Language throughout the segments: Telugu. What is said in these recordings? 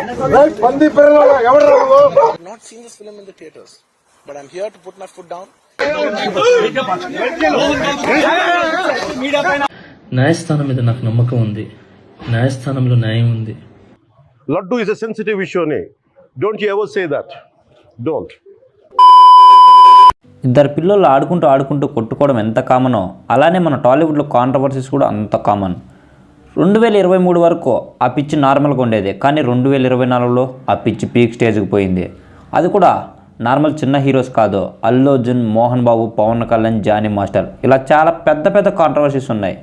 not seen this film in the theaters, but I'm here to put my foot down. న్యాయస్థానం మీద నాకు నమ్మకం ఉంది. న్యాయస్థానంలో న్యాయం ఉంది. Laddu is a sensitive issue అని don't you ever say that. Don't. ఇద్దరు పిల్లలు ఆడుకుంటూ కొట్టుకోవడం ఎంత కామనో అలానే మన టాలీవుడ్లో కాంట్రవర్సీస్ కూడా అంత కామన్. 2023 వరకు ఆ పిచ్చి నార్మల్గా ఉండేది, కానీ 2024లో ఆ పిచ్చి పీక్ స్టేజ్కి పోయింది. అది కూడా నార్మల్ చిన్న హీరోస్ కాదు, అల్లు అర్జున్, మోహన్ బాబు, పవన్ కళ్యాణ్, జానీ మాస్టర్, ఇలా చాలా పెద్ద కాంట్రవర్సీస్ ఉన్నాయి.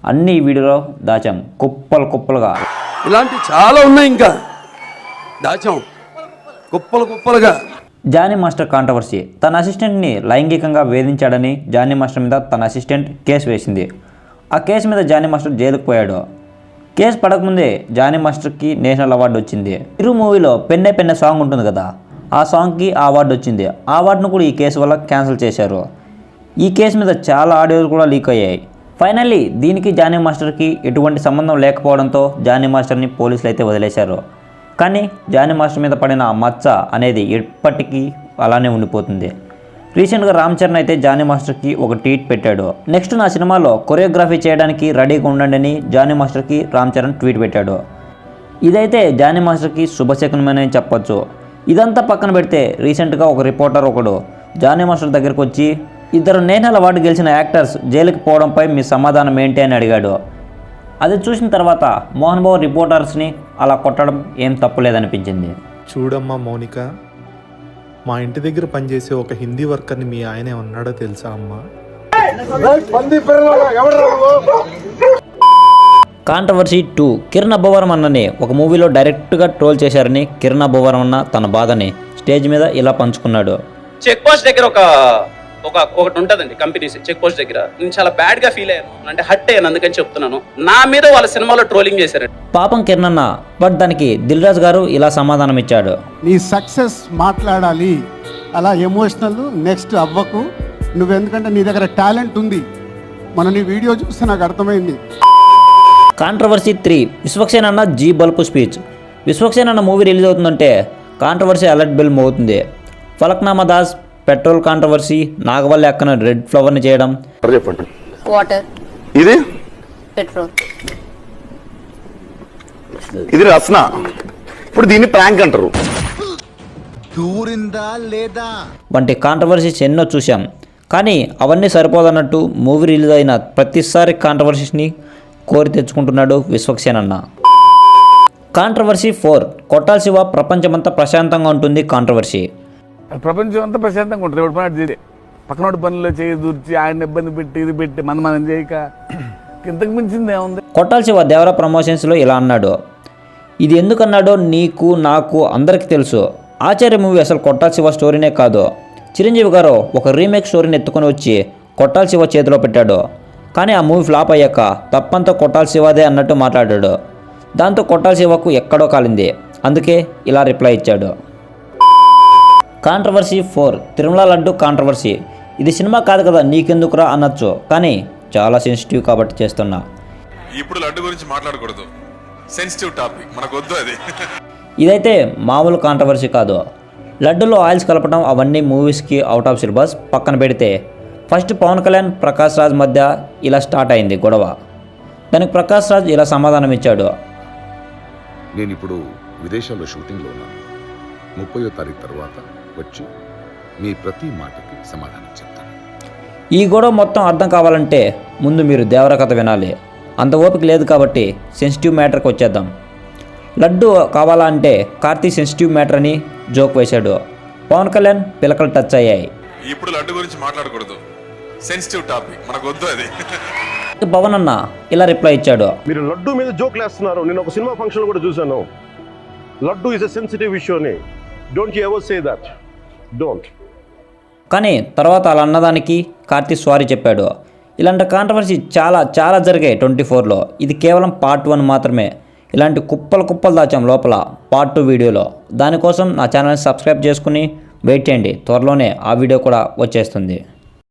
అన్నీ ఈ వీడియోలో దాచాం కుప్పలుగా. ఇలాంటి చాలా ఉన్నాయి, ఇంకా దాచాం కుప్పలుగా. Jani master controversy. తన అసిస్టెంట్ని లైంగికంగా వేధించాడని జానీ మాస్టర్ మీద తన అసిస్టెంట్ కేసు వేసింది. ఆ కేసు మీద జానీ మాస్టర్ జైలుకు పోయాడు. కేసు పడకముందే జానీ మాస్టర్కి నేషనల్ అవార్డు వచ్చింది. ఇరు మూవీలో పెన్నే సాంగ్ ఉంటుంది కదా, ఆ సాంగ్కి ఆ అవార్డు వచ్చింది. ఆ అవార్డును కూడా ఈ కేసు వల్ల క్యాన్సిల్ చేశారు. ఈ కేసు మీద చాలా ఆడియోలు కూడా లీక్ అయ్యాయి. ఫైనల్లీ దీనికి జానీ మాస్టర్కి ఎటువంటి సంబంధం లేకపోవడంతో జానీ మాస్టర్ని పోలీసులు అయితే వదిలేశారు. కానీ జానీ మాస్టర్ మీద పడిన ఆ మచ్చ అనేది ఎప్పటికీ అలానే ఉండిపోతుంది. రీసెంట్గా రామ్ చరణ్ అయితే జానీ మాస్టర్కి ఒక ట్వీట్ పెట్టాడు. నెక్స్ట్ నా సినిమాలో కొరియోగ్రఫీ చేయడానికి రెడీగా ఉండండి అని జానీ మాస్టర్కి రామ్ చరణ్ ట్వీట్ పెట్టాడు. ఇదైతే జానీ మాస్టర్కి శుభశకునమని చెప్పొచ్చు. ఇదంతా పక్కన పెడితే రీసెంట్గా ఒక రిపోర్టర్ ఒకడు జానీ మాస్టర్ దగ్గరికి వచ్చి, ఇద్దరు నేషనల్ అవార్డు గెలిచిన యాక్టర్స్ జైలుకి పోవడంపై మీ సమాధానం ఏంటి అని అడిగాడు. అది చూసిన తర్వాత మోహన్ బాబు రిపోర్టర్స్ని అలా కొట్టడం ఏం తప్పులేదనిపించింది. చూడమ్మా మౌనిక, మా ఇంటి దగ్గర పనిచేసే ఒక హిందీ వర్కర్ని మీ ఆయనే ఉన్నాడో తెలుసా అమ్మా? కాంట్రవర్సీ 2. కిరణ్ అబ్బవరం అన్నని ఒక మూవీలో డైరెక్ట్గా ట్రోల్ చేశారని కిరణ్ అబ్బవరం అన్న తన బాధని స్టేజ్ మీద ఇలా పంచుకున్నాడు. చెక్ పోస్ట్ దగ్గర ఒకటి ఉంటుందండి, కంపెనీస్ చెక్ పోస్ట్ దగ్గర నేను చాలా బ్యాడ్ గా ఫీల్ అయ్యాను, అంటే హట్ అయ్యాను. అందుకని చెప్తున్నాను, నా మీద వాళ్ళ సినిమాలో ట్రోలింగ్ చేశారు. పాపం కిరణ్ అన్న. బట్ దానికి దిల్ రాజు గారు ఇలా సమాధానం ఇచ్చాడు. నీ సక్సెస్ మాట్లాడాలి, అలా ఎమోషనల్ నెక్స్ట్ అవ్వకు నువ్వు, ఎందుకంటే నీ దగ్గర టాలెంట్ ఉంది. మన నీ వీడియో చూస్తే నాకు అర్థమైంది. కాంట్రవర్సీ 3. విశ్వక్సేన్ అన్న జీ బల్పు స్పీచ్. విశ్వక్సేన్ అన్న మూవీ రిలీజ్ అవుతుందంటే కాంట్రవర్సీ అలర్ట్ బెల్ మోగుతుంది. ఫలక్నామా దాస్ పెట్రోల్ కాంట్రవర్సీ, నాగవల్లి అక్కన రెడ్ ఫ్లవర్ని చేయడం. చెప్పండి. వాటర్, ఇది పెట్రోల్, ఇది రస్న. ఇప్పుడు దీన్ని ప్రాంక్ అంటారు. వంటి కాంట్రవర్సీస్ ఎన్నో చూసాం, కానీ అవన్నీ సరిపోదన్నట్టు మూవీ రిలీజ్ అయిన ప్రతిసారి కాంట్రవర్సీస్ని కోరి తెచ్చుకుంటున్నాడు విశ్వక్సేన్ అన్న. కాంట్రవర్సీ 4. కొట్టాల శివ ప్రపంచమంతా ప్రశాంతంగా ఉంటుంది కాంట్రవర్సీ. ప్రపంచం అంతా ప్రశాంతంగా ఉంటుంది. ఎవడు పని పక్కనోడి పనుల్లో చేయి దూర్చి ఆయన ఇబ్బంది పెట్టి ఇది పెట్టి మనం చేయక ఇంతకు మించింది ఏముంది. కొట్టాల శివ దేవరా ప్రమోషన్స్లో ఇలా అన్నాడు. ఇది ఎందుకన్నాడో నీకు నాకు అందరికీ తెలుసు. ఆచార్య మూవీ అసలు కొట్టాల శివ స్టోరీనే కాదు. చిరంజీవి గారు ఒక రీమేక్ స్టోరీని ఎత్తుకొని వచ్చి కొట్టాల శివ చేతిలో పెట్టాడు. కానీ ఆ మూవీ ఫ్లాప్ అయ్యాక తప్పంతా కొట్టాల శివదే అన్నట్టు మాట్లాడాడు. దాంతో కొట్టాల శివకు ఎక్కడో కాలింది. అందుకే ఇలా రిప్లై ఇచ్చాడు. కాంట్రవర్సీ 4. తిరుమల లడ్డు కాంట్రవర్సీ. ఇది సినిమా కాదు కదా, నీకెందుకురా అనొచ్చు, కానీ చాలా సెన్సిటివ్ కాబట్టి చేస్తున్నా. ఇప్పుడు లడ్డు గురించి మాట్లాడకూడదు, సెన్సిటివ్ టాపిక్, మనకు వద్దు అది. ఇదైతే మామూలు కాంట్రవర్సీ కాదు. లడ్డులో ఆయిల్స్ కలపడం అవన్నీ మూవీస్కి అవుట్ ఆఫ్ సిలబస్ పక్కన పెడితే, ఫస్ట్ పవన్ కళ్యాణ్ ప్రకాష్ రాజ్ మధ్య ఇలా స్టార్ట్ అయింది గొడవ. దానికి ప్రకాష్ రాజ్ ఇలా సమాధానం ఇచ్చాడు. నేను ఇప్పుడు విదేశాల్లో షూటింగ్లో ఉన్నాను. 30వ తారీఖు తర్వాత వచ్చి మీ ప్రతి మాటకి సమాధానం చెప్తాను. ఈ గొడవ మొత్తం అర్థం కావాలంటే ముందు మీరు దేవర కథ వినాలి. అంత ఓపిక లేదు కాబట్టి సెన్సిటివ్ మ్యాటర్కి వచ్చేద్దాం. లడ్డు కావాలా అంటే కార్తీ సెన్సిటివ్ మ్యాటర్ అని జోక్ వేశాడు. పవన్ కళ్యాణ్ పిలకలు టచ్ అయ్యాయి. ఇప్పుడు లడ్డు గురించి మాట్లాడకూడదు, సెన్సిటివ్ టాపిక్, మనకు వద్దు అది. పవన్ అన్న ఇలా రిప్లై ఇచ్చాడు. మీరు లడ్డు మీద జోక్లు వేస్తున్నారు. నేను ఒక సినిమా ఫంక్షన్ కూడా చూశాను. Laddu is a sensitive issue అని don't you ever say that. Don't. కానీ తర్వాత అలా అన్నదానికి కార్తీ సారీ చెప్పాడు. ఇలాంటి కాంట్రవర్సీ చాలా జరిగాయి 24లో. ఇది కేవలం పార్ట్ 1 మాత్రమే. ఇలాంటి కుప్పలు దాచాం లోపల పార్ట్ 2 వీడియోలో. దానికోసం నా ఛానల్ని సబ్స్క్రైబ్ చేసుకుని వెయిట్ చేయండి. త్వరలోనే ఆ వీడియో కూడా వచ్చేస్తుంది.